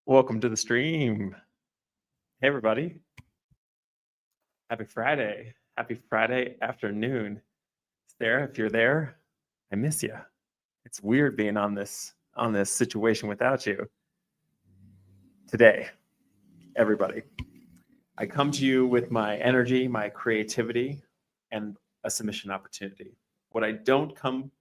Welcome to the stream. Hey, everybody. Happy Friday. Happy Friday afternoon. Sarah, if you're there, I miss you. It's weird being on this situation without you. Today, everybody, I come to you with my energy, my creativity, and a submission opportunity. What I don't come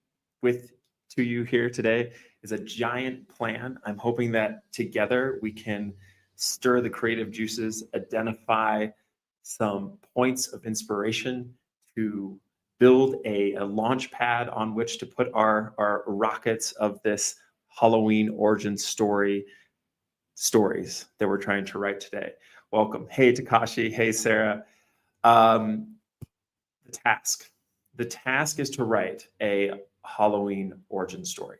with to you here today is a giant plan. I'm hoping that together we can stir the creative juices, identify some points of inspiration to build a launch pad on which to put our rockets of this Halloween origin stories that we're trying to write today. Welcome. Hey, Takashi. Hey, Sarah. The task is to write a Halloween origin story.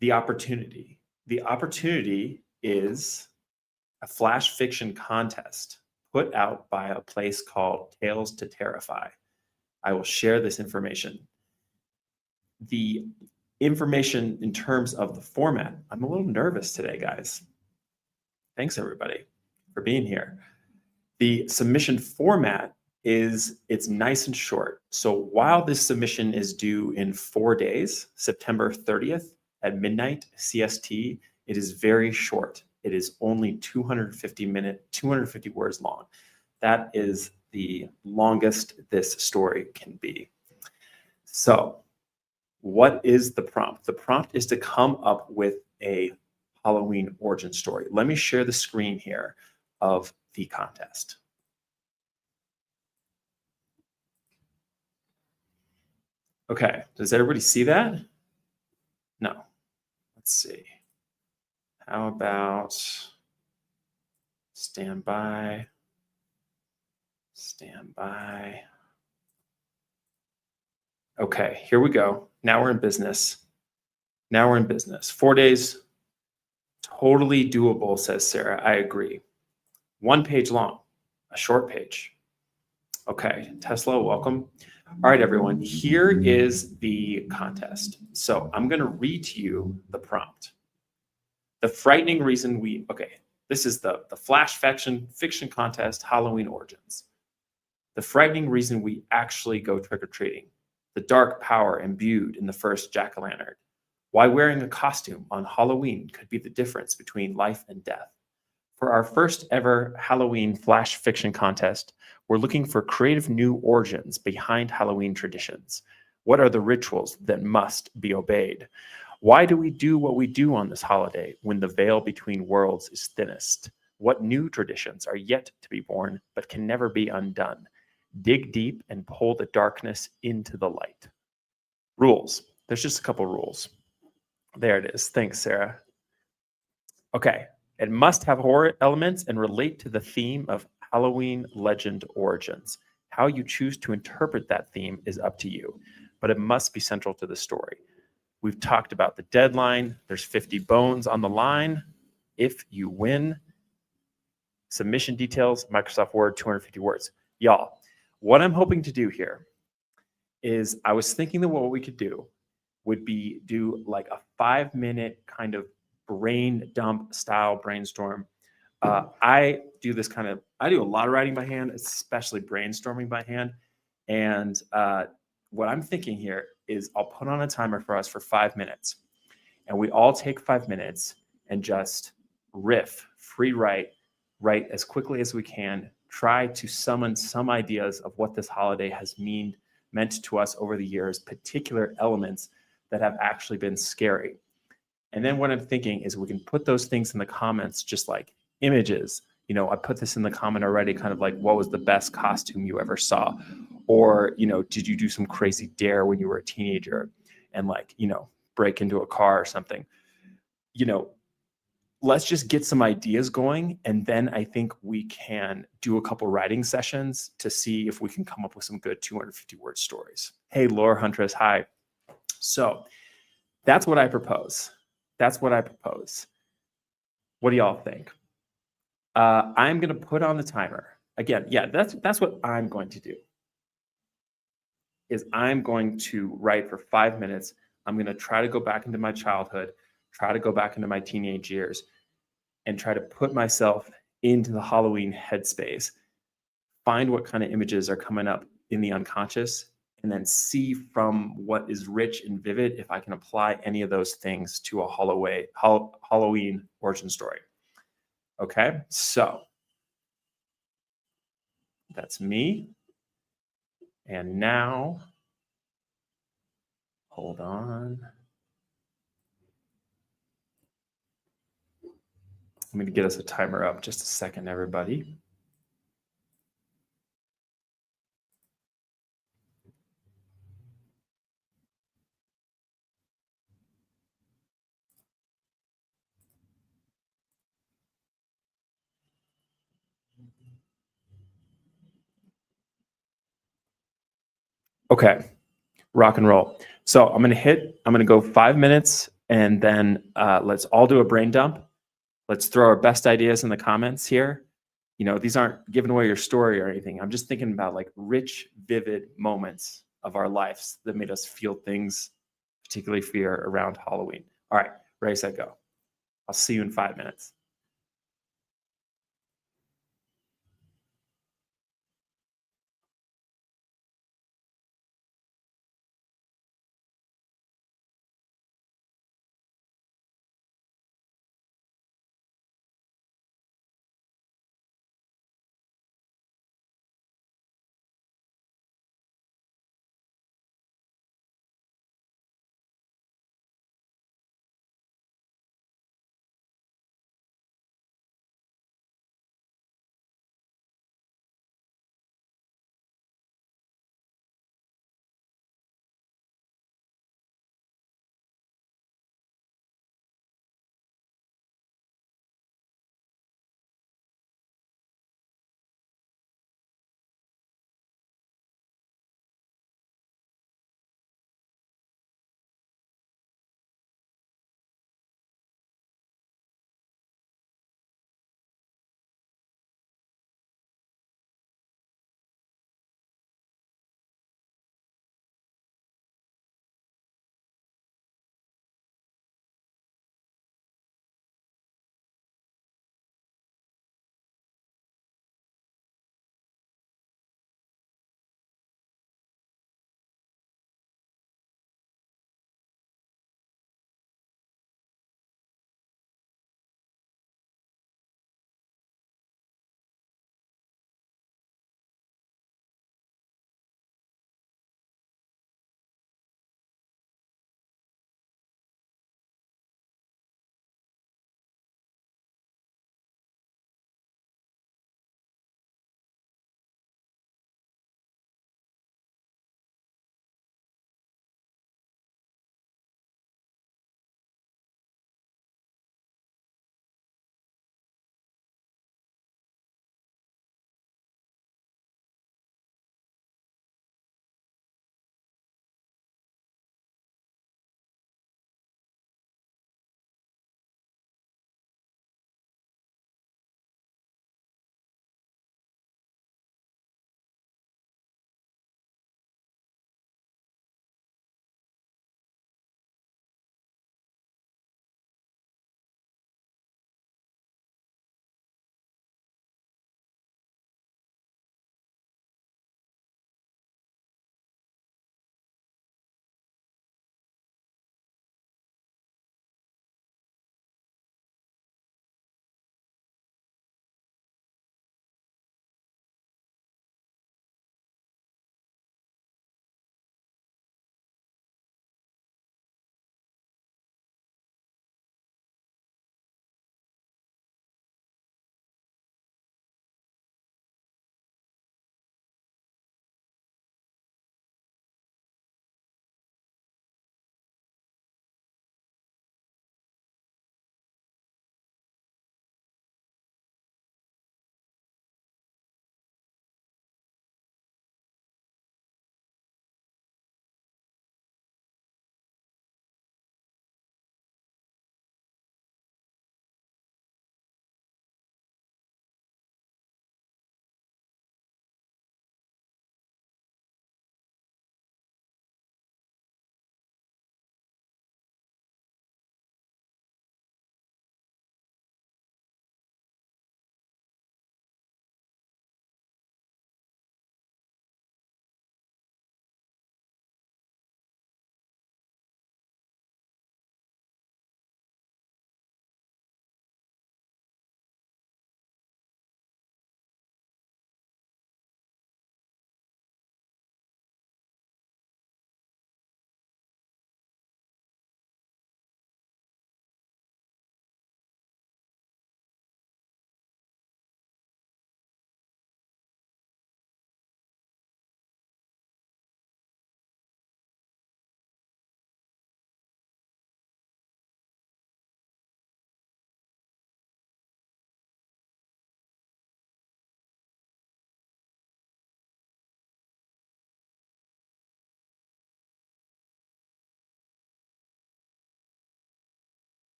The opportunity is a flash fiction contest put out by a place called Tales to Terrify. I will share this information. The information in terms of the format, I'm a little nervous today, guys. Thanks, everybody, for being here. The submission format it's nice and short. So while this submission is due in 4 days, September 30th at midnight CST, it is very short. It is only 250 words long. That is the longest this story can be. So what is the prompt? The prompt is to come up with a Halloween origin story. Let me share the screen here of the contest. Okay, does everybody see that? No. Let's see. How about stand by? Okay, here we go. Now we're in business. 4 days, totally doable, says Sarah. I agree. 1 page long, a short page. Okay, Tesla, welcome. All right, everyone, here is the contest. So I'm going to read to you the prompt. The frightening reason this is the flash fiction contest, Halloween origins. The frightening reason we actually go trick-or-treating. The dark power imbued in the first jack-o'-lantern. Why wearing a costume on Halloween could be the difference between life and death. For our first ever Halloween flash fiction contest, we're looking for creative new origins behind Halloween traditions. What are the rituals that must be obeyed? Why do we do what we do on this holiday when the veil between worlds is thinnest? What new traditions are yet to be born but can never be undone? Dig deep and pull the darkness into the light. Rules. There's just a couple rules. There it is. Thanks, Sarah. Okay. It must have horror elements and relate to the theme of Halloween legend origins. How you choose to interpret that theme is up to you, but it must be central to the story. We've talked about the deadline. There's 50 bones on the line. If you win, submission details, Microsoft Word, 250 words. Y'all, what I'm hoping to do here is I was thinking that what we could do would be do like a 5-minute kind of brain dump style brainstorm. I do a lot of writing by hand, especially brainstorming by hand. And what I'm thinking here is I'll put on a timer for us for 5 minutes. And we all take 5 minutes and just riff, free write as quickly as we can, try to summon some ideas of what this holiday has meant to us over the years, particular elements that have actually been scary. And then what I'm thinking is we can put those things in the comments, just like images. I put this in the comment already, kind of like, what was the best costume you ever saw? Or, did you do some crazy dare when you were a teenager and break into a car or something? Let's just get some ideas going. And then I think we can do a couple writing sessions to see if we can come up with some good 250-word stories. Hey, Laura Huntress, hi. So that's what I propose. What do y'all think? I'm going to put on the timer. Again, yeah, that's what I'm going to do. Is I'm going to write for 5 minutes. I'm going to try to go back into my childhood, try to go back into my teenage years. and try to put myself into the Halloween headspace, find what kind of images are coming up in the unconscious, and then see from what is rich and vivid if I can apply any of those things to a Halloween origin story. Okay, so that's me. And now, hold on. I'm going to get us a timer up just a second, everybody. Okay, rock and roll. So I'm going to go 5 minutes, and then let's all do a brain dump. Let's throw our best ideas in the comments here. You know, these aren't giving away your story or anything. I'm just thinking about like rich, vivid moments of our lives that made us feel things, particularly fear around Halloween. All right, ready, set, go. I'll see you in 5 minutes.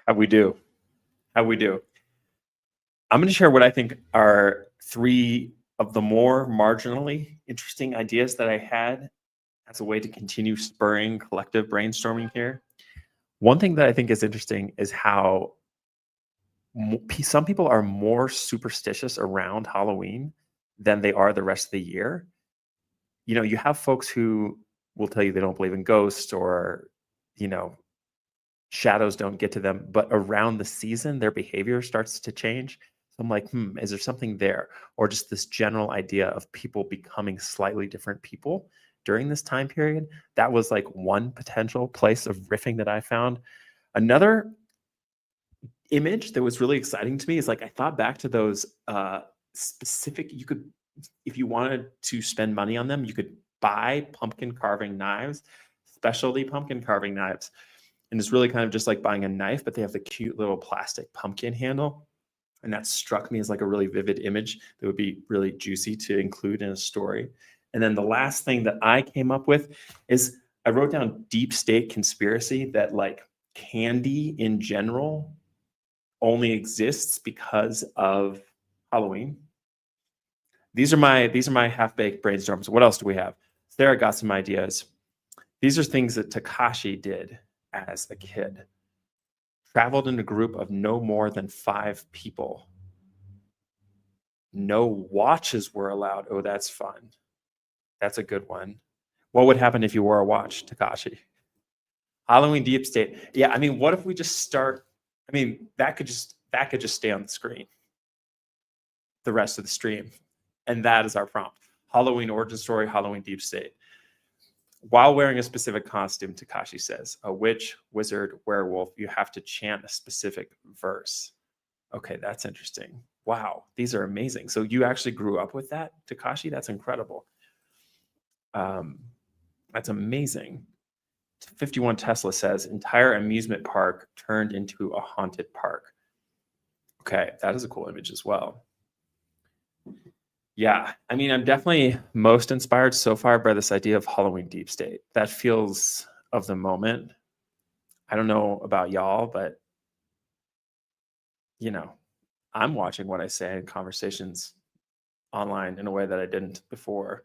How we do. How we do. I'm going to share what I think are 3 of the more marginally interesting ideas that I had as a way to continue spurring collective brainstorming here. One thing that I think is interesting is how some people are more superstitious around Halloween than they are the rest of the year. You have folks who will tell you they don't believe in ghosts or, shadows don't get to them, but around the season, their behavior starts to change. So I'm like, is there something there? Or just this general idea of people becoming slightly different people during this time period. That was like one potential place of riffing that I found. Another image that was really exciting to me is like, I thought back to those specific, you could, if you wanted to spend money on them, you could buy pumpkin carving knives, specialty pumpkin carving knives. And it's really kind of just like buying a knife, but they have the cute little plastic pumpkin handle. And that struck me as like a really vivid image that would be really juicy to include in a story. And then the last thing that I came up with is I wrote down deep state conspiracy, that like candy in general only exists because of Halloween. These are my half-baked brainstorms. What else do we have? Sarah got some ideas. These are things that Takashi did as a kid. Traveled in a group of no more than 5 people. No watches were allowed. Oh, that's fun. That's a good one. What would happen if you wore a watch, Takashi? Halloween deep state. Yeah, I mean, what if we just start? I mean, that could just stay on the screen the rest of the stream. And that is our prompt. Halloween origin story, Halloween deep state. While wearing a specific costume, Takashi says, a witch, wizard, werewolf, you have to chant a specific verse. Okay, that's interesting. Wow, these are amazing. So you actually grew up with that, Takashi? That's incredible. That's amazing. 51 Tesla says, entire amusement park turned into a haunted park. Okay, that is a cool image as well. Yeah, I mean, I'm definitely most inspired so far by this idea of Halloween deep state. That feels of the moment. I don't know about y'all, but I'm watching what I say in conversations online in a way that I didn't before.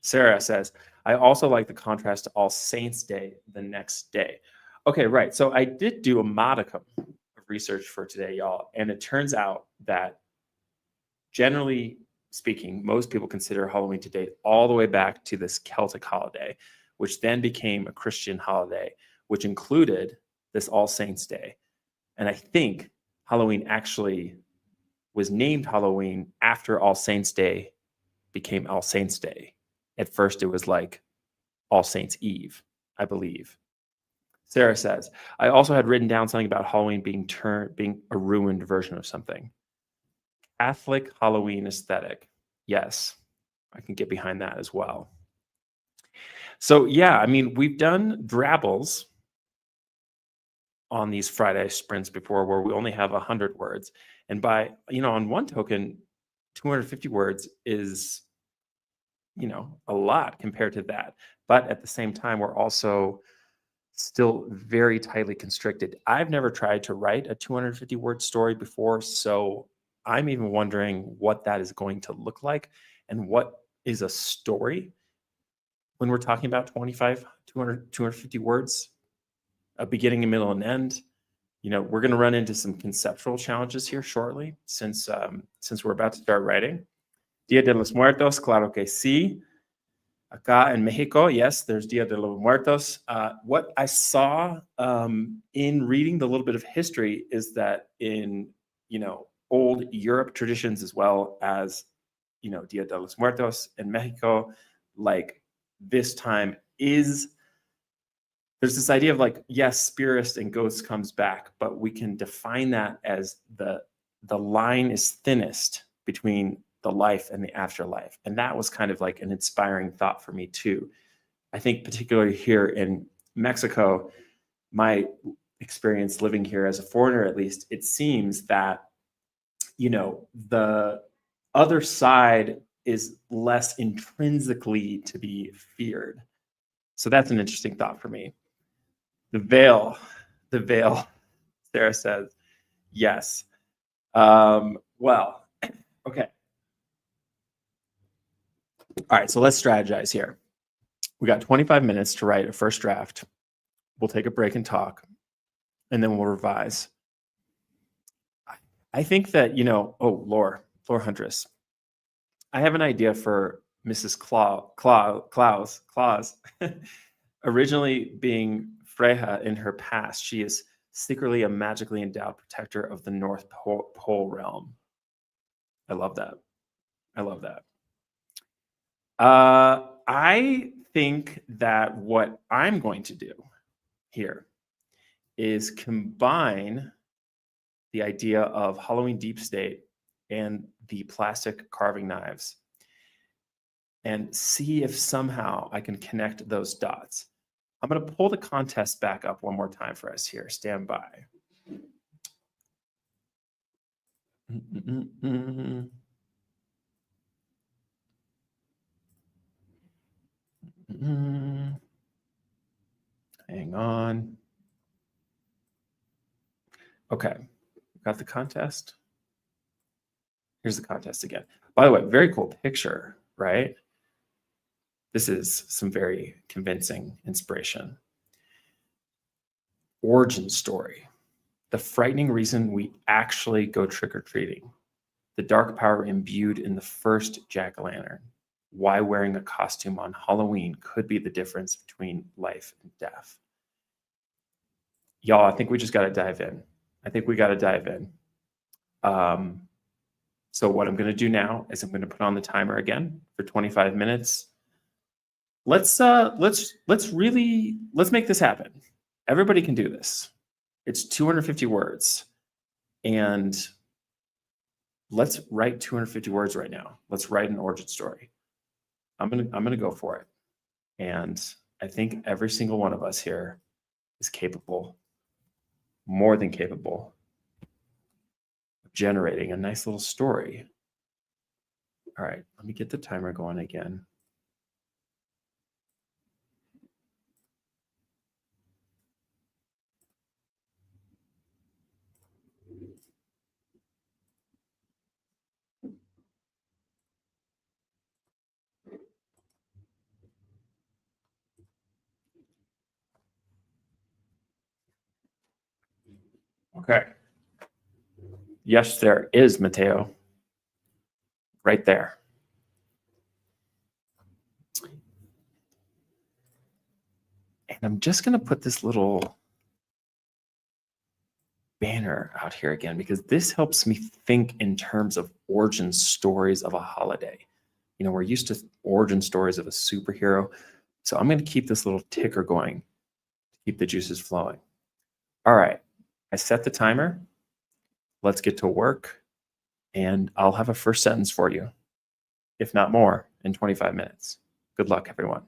Sarah says, I also like the contrast to All Saints Day the next day. Okay, right. So I did do a modicum of research for today, y'all. And it turns out that generally speaking, most people consider Halloween to date all the way back to this Celtic holiday, which then became a Christian holiday, which included this All Saints Day. And I think Halloween actually was named Halloween after All Saints Day became All Saints Day. At first, it was like All Saints Eve, I believe. Sarah says, I also had written down something about Halloween being a ruined version of something. Catholic Halloween aesthetic. Yes, I can get behind that as well. So yeah, I mean, we've done drabbles on these Friday sprints before where we only have 100 words. And by, on one token, 250 words is, a lot compared to that. But at the same time, we're also still very tightly constricted. I've never tried to write a 250 word story before, so I'm even wondering what that is going to look like and what is a story when we're talking about 200, 250 words, a beginning, a middle, and end. We're going to run into some conceptual challenges here shortly since we're about to start writing. Dia de los Muertos, claro que sí. Acá en Mexico, yes, there's Dia de los Muertos. What I saw in reading the little bit of history is that in, old Europe traditions as well as, Dia de los Muertos in Mexico, like this time there's this idea of like, yes, spirits and ghosts comes back, but we can define that as the line is thinnest between the life and the afterlife. And that was kind of like an inspiring thought for me too. I think particularly here in Mexico, my experience living here as a foreigner, at least, it seems that, the other side is less intrinsically to be feared. So that's an interesting thought for me. The veil. Sarah says, yes. Well, okay. All right, so let's strategize here. We got 25 minutes to write a first draft. We'll take a break and talk, and then we'll revise. I think that, Lore Huntress. I have an idea for Mrs. Claus. Originally being Freya in her past, she is secretly a magically endowed protector of the North Pole realm. I love that. I think that what I'm going to do here is combine the idea of Halloween Deep State and the plastic carving knives and see if somehow I can connect those dots. I'm going to pull the contest back up one more time for us here. Stand by. Hang on. Okay, got the contest. Here's the contest again. By the way, very cool picture, right? This is some very convincing inspiration. Origin story. The frightening reason we actually go trick-or-treating. The dark power imbued in the first jack-o'-lantern. Why wearing a costume on Halloween could be the difference between life and death. Y'all, I think we just got to dive in. So what I'm going to do now is I'm going to put on the timer again for 25 minutes. Let's make this happen. Everybody can do this. It's 250 words, and let's write 250 words right now. Let's write an origin story. I'm gonna go for it, and I think every single one of us here is capable, more than capable, of generating a nice little story. All right, let me get the timer going again. Okay. Yes, there is, Mateo. Right there. And I'm just going to put this little banner out here again, because this helps me think in terms of origin stories of a holiday. We're used to origin stories of a superhero. So I'm going to keep this little ticker going to keep the juices flowing. All right. I set the timer. Let's get to work. And I'll have a first sentence for you, if not more, in 25 minutes. Good luck, everyone.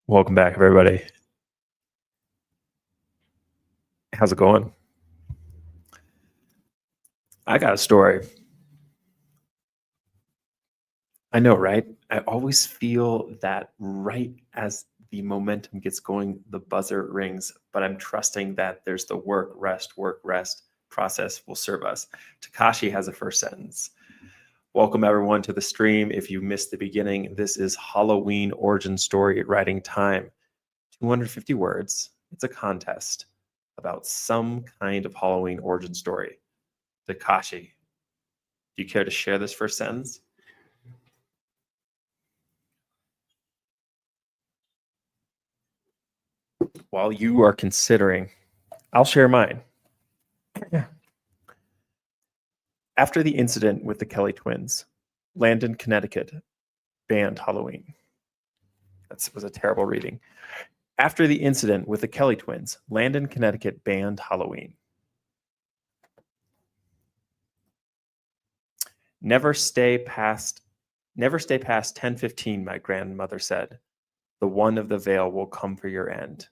Welcome back, everybody. How's it going? I got a story. I know, right? I always feel that right as the momentum gets going, the buzzer rings, but I'm trusting that there's the work, rest process will serve us. Takashi has a first sentence. Welcome, everyone, to the stream. If you missed the beginning, this is Halloween origin story writing time. 250 words. It's a contest about some kind of Halloween origin story. Takashi, do you care to share this first sentence? While you are considering, I'll share mine. After the incident with the Kelly twins, Landon, Connecticut banned Halloween. That was a terrible reading. After the incident with the Kelly twins, Landon, Connecticut banned Halloween. Never stay past 10:15, my grandmother said. The one of the veil will come for your end.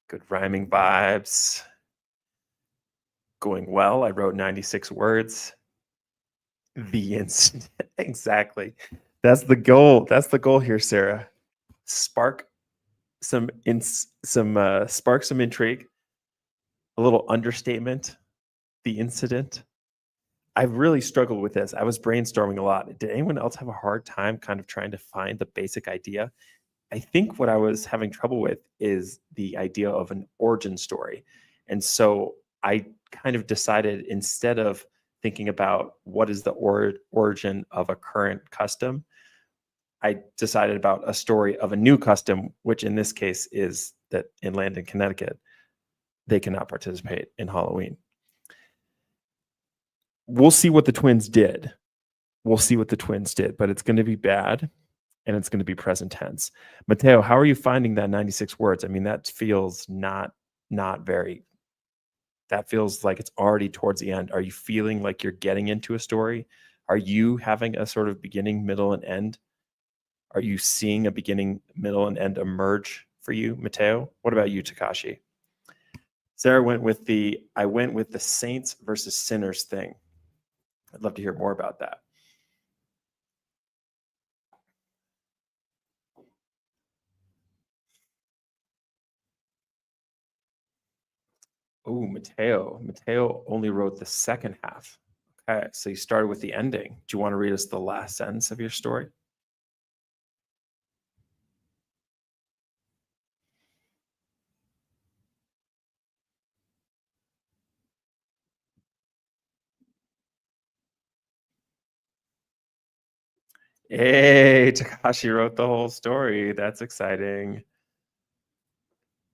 Good rhyming vibes. Going well. I wrote 96 words. The incident. Exactly. That's the goal. That's the goal here, Sarah. Spark some intrigue. A little understatement. The incident. I've really struggled with this. I was brainstorming a lot. Did anyone else have a hard time kind of trying to find the basic idea? I think what I was having trouble with is the idea of an origin story. And so I kind of decided, instead of thinking about what is the origin of a current custom, I decided about a story of a new custom, which in this case is that in Landon, Connecticut, they cannot participate in Halloween. We'll see what the twins did. But it's going to be bad, and it's going to be present tense. Mateo, how are you finding that 96 words? I mean, that feels not very, that feels like it's already towards the end. Are you feeling like you're getting into a story? Are you having a sort of beginning, middle, and end? Are you seeing a beginning, middle, and end emerge for you, Mateo? What about you, Takashi? Sarah went with the saints versus sinners thing. I'd love to hear more about that. Oh, Mateo. Mateo only wrote the second half. Okay, so you started with the ending. Do you want to read us the last sentence of your story? Hey, Takashi wrote the whole story. That's exciting.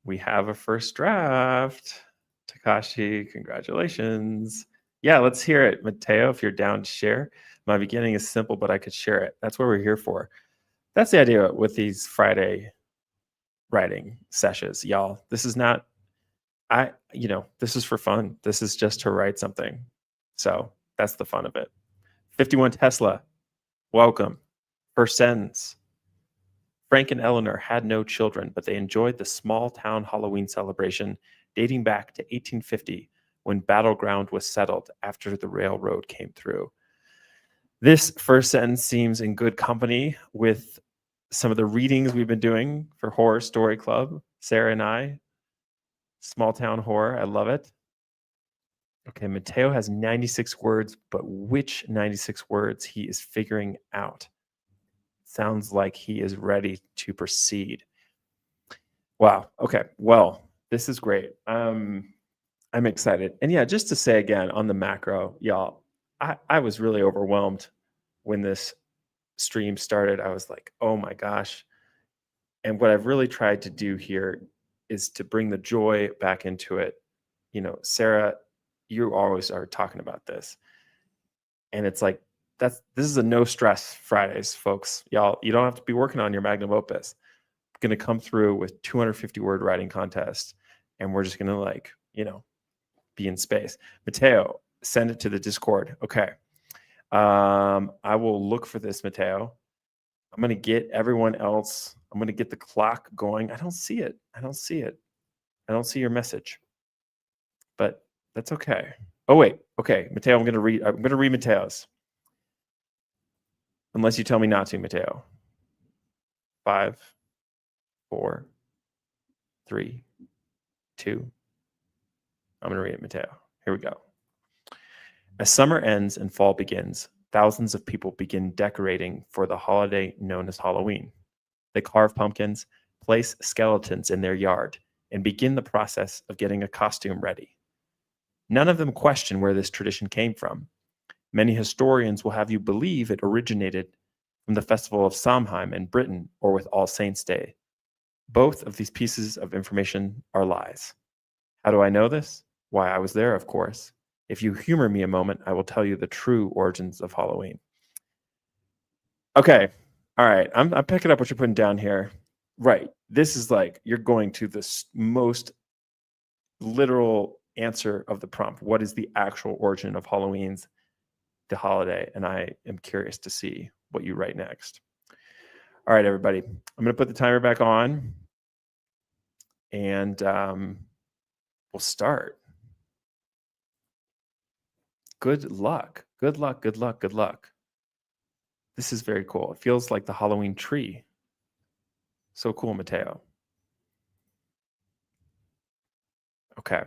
We have a first draft. Takashi, congratulations. Yeah, let's hear it. Mateo, if you're down to share. My beginning is simple, but I could share it. That's what we're here for. That's the idea with these Friday writing sessions, y'all. This is not, this is for fun. This is just to write something. So that's the fun of it. 51 Tesla, welcome. First sentence. Frank and Eleanor had no children, but they enjoyed the small town Halloween celebration dating back to 1850, when battleground was settled after the railroad came through. This first sentence seems in good company with some of the readings we've been doing for Horror Story Club, Sarah and I. Small town horror, I love it. Okay, Mateo has 96 words, but which 96 words he is figuring out? Sounds like he is ready to proceed. Wow. Okay. Well, this is great. I'm excited. And yeah, just to say again on the macro, y'all, I was really overwhelmed when this stream started. I was like, oh my gosh. And what I've really tried to do here is to bring the joy back into it. Sarah, you always are talking about this. And it's like, this is a no stress Fridays, folks. Y'all, you don't have to be working on your magnum opus. I'm going to come through with 250 word writing contest, and we're just going to be in space. Mateo, send it to the Discord. Okay. I will look for this, Mateo. I'm going to get everyone else I'm going to get the clock going. I don't see it. I don't see it. I don't see your message. But that's okay. Oh wait. Okay, Mateo, I'm going to read Mateo's. Unless you tell me not to, Mateo. 5, 4, 3, 2. I'm going to read it, Mateo. Here we go. As summer ends and fall begins, thousands of people begin decorating for the holiday known as Halloween. They carve pumpkins, place skeletons in their yard, and begin the process of getting a costume ready. None of them question where this tradition came from. Many historians will have you believe it originated from the festival of Samhain in Britain or with All Saints' Day. Both of these pieces of information are lies. How do I know this? Why, I was there, of course. If you humor me a moment, I will tell you the true origins of Halloween. Okay. All right. I'm picking up what you're putting down here. Right. This is like you're going to the most literal answer of the prompt. What is the actual origin of Halloween's the holiday? And I am curious to see what you write next. All right, everybody. I'm going to put the timer back on and we'll start. Good luck. Good luck. Good luck. Good luck. This is very cool. It feels like the Halloween tree. So cool, Mateo. Okay.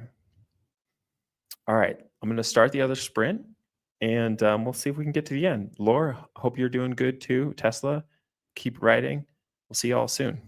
All right. I'm going to start the other sprint and we'll see if we can get to the end. Laura, hope you're doing good too. Tesla, keep writing. We'll see you all soon.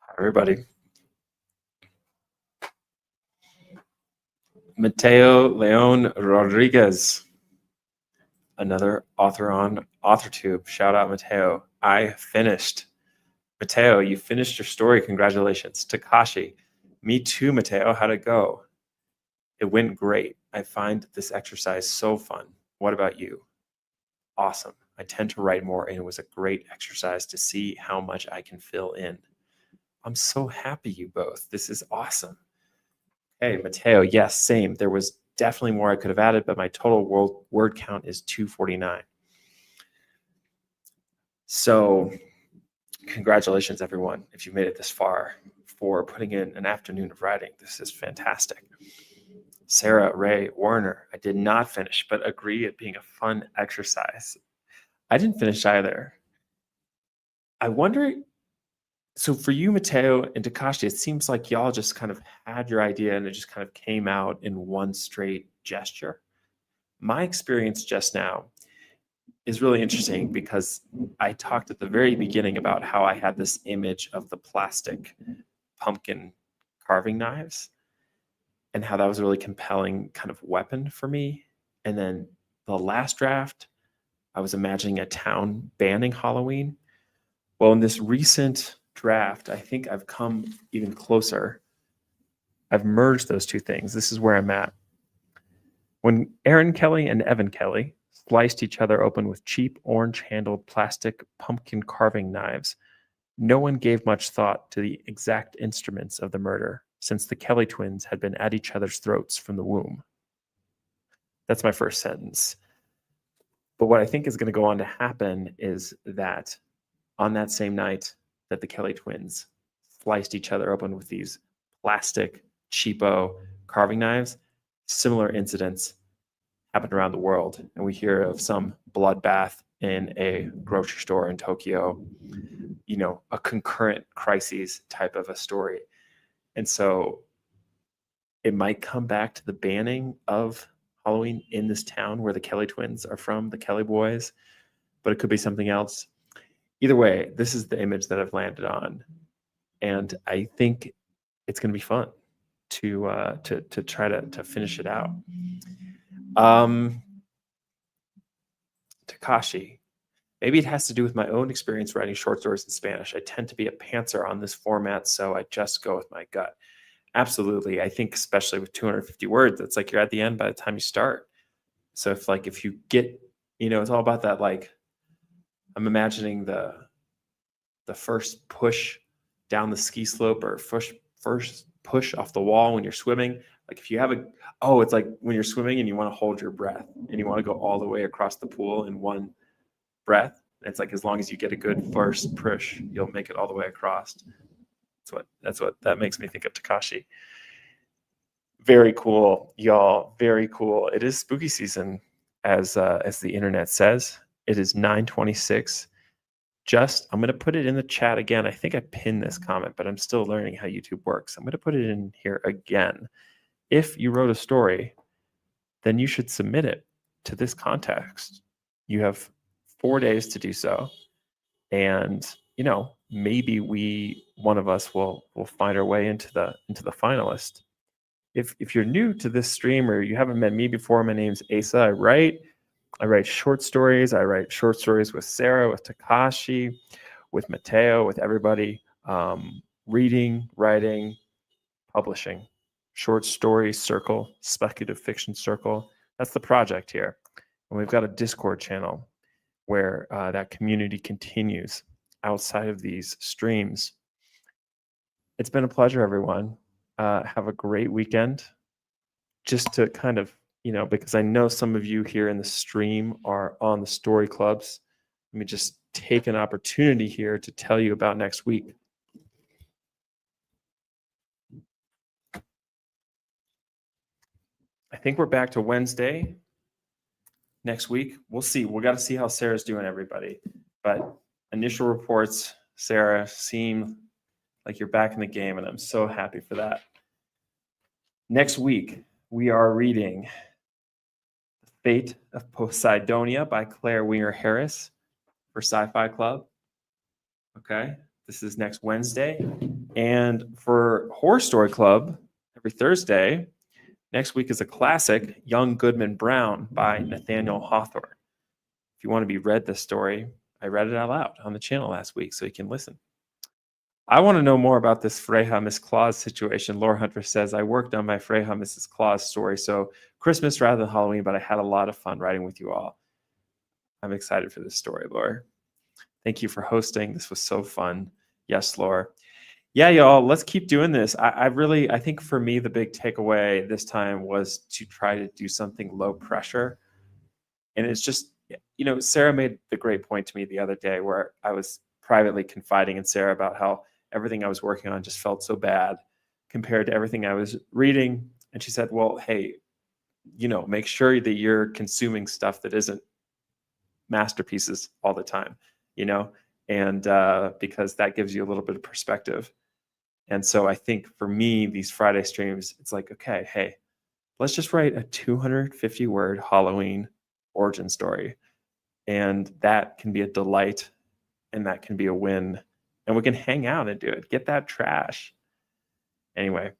Hi, everybody. Mateo Leon Rodriguez, another author on AuthorTube. Shout out, Mateo. I finished. Mateo, you finished your story. Congratulations. Takashi, me too, Mateo. How'd it go? It went great. I find this exercise so fun. What about you? Awesome. I tend to write more, and it was a great exercise to see how much I can fill in. I'm so happy you both. This is awesome. Hey, Mateo, yes, same. There was definitely more I could have added, but my total word count is 249. So congratulations, everyone, if you made it this far, for putting in an afternoon of writing. This is fantastic. Sarah, Ray, Warner, I did not finish, but agree it being a fun exercise. I didn't finish either. I wonder, so for you, Mateo and Takashi, it seems like y'all just kind of had your idea and it just kind of came out in one straight gesture. My experience just now is really interesting because I talked at the very beginning about how I had this image of the plastic pumpkin carving knives and how that was a really compelling kind of weapon for me. And then the last draft, I was imagining a town banning Halloween. Well, in this recent draft, I think I've come even closer. I've merged those two things. This is where I'm at. When Aaron Kelly and Evan Kelly sliced each other open with cheap orange-handled plastic pumpkin carving knives, no one gave much thought to the exact instruments of the murder, since the Kelly twins had been at each other's throats from the womb. That's my first sentence. But what I think is going to go on to happen is that on that same night that the Kelly twins sliced each other open with these plastic, cheapo carving knives, similar incidents happened around the world. And we hear of some bloodbath in a grocery store in Tokyo, you know, a concurrent crises type of a story. And so it might come back to the banning of Halloween in this town where the Kelly twins are from, the Kelly boys, but it could be something else. Either way, this is the image that I've landed on. And I think it's going to be fun to try to finish it out. Takashi, maybe it has to do with my own experience writing short stories in Spanish. I tend to be a pantser on this format, so I just go with my gut. Absolutely. I think especially with 250 words, it's like you're at the end by the time you start. So if you get, you know, it's all about that, like, I'm imagining the first push down the ski slope or first push off the wall when you're swimming. Like if you have it's like when you're swimming and you want to hold your breath and you want to go all the way across the pool in one breath. It's like as long as you get a good first push, you'll make it all the way across. That's what that makes me think of Takashi. Very cool, y'all. Very cool. It is spooky season, as the internet says. It is 9:26. I'm going to put it in the chat again. I think I pinned this comment, but I'm still learning how YouTube works. I'm going to put it in here again. If you wrote a story, then you should submit it to this context. You have 4 days to do so. And, you know, maybe one of us will find our way into the finalist. If you're new to this stream or you haven't met me before, my name's Asa. I write short stories. I write short stories with Sarah, with Takashi, with Mateo, with everybody. Reading, writing, publishing. Short story circle, speculative fiction circle. That's the project here. And we've got a Discord channel where that community continues outside of these streams. It's been a pleasure, everyone. Have a great weekend. Just to kind of, you know, because I know some of you here in the stream are on the story clubs. Let me just take an opportunity here to tell you about next week. I think we're back to Wednesday next week. We'll see. We got to see how Sarah's doing, everybody. But initial reports, Sarah, seem like you're back in the game, and I'm so happy for that. Next week, we are reading The Fate of Poseidonia by Claire Winger Harris for Sci-Fi Club. Okay, this is next Wednesday. And for Horror Story Club, every Thursday, next week is a classic, Young Goodman Brown by Nathaniel Hawthorne. If you want to be read this story, I read it out loud on the channel last week, so you can listen. I want to know more about this Freya Miss Claus situation. Laura Hunter says, I worked on my Freya Mrs. Claus story, so Christmas rather than Halloween, but I had a lot of fun writing with you all. I'm excited for this story, Laura. Thank you for hosting. This was so fun. Yes, Laura. Yeah, y'all, let's keep doing this. I think for me, the big takeaway this time was to try to do something low pressure. And it's just, Sarah made the great point to me the other day where I was privately confiding in Sarah about how everything I was working on just felt so bad compared to everything I was reading. And she said, well, hey, make sure that you're consuming stuff that isn't masterpieces all the time, and because that gives you a little bit of perspective. And so I think for me, these Friday streams, it's like, okay, hey, let's just write a 250 word Halloween origin story. And that can be a delight and that can be a win. And we can hang out and do it. Get that trash. Anyway,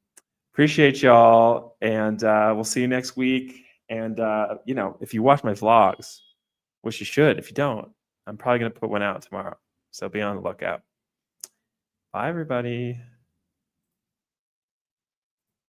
appreciate y'all. And we'll see you next week. And, if you watch my vlogs, which you should, if you don't, I'm probably going to put one out tomorrow. So be on the lookout. Bye, everybody.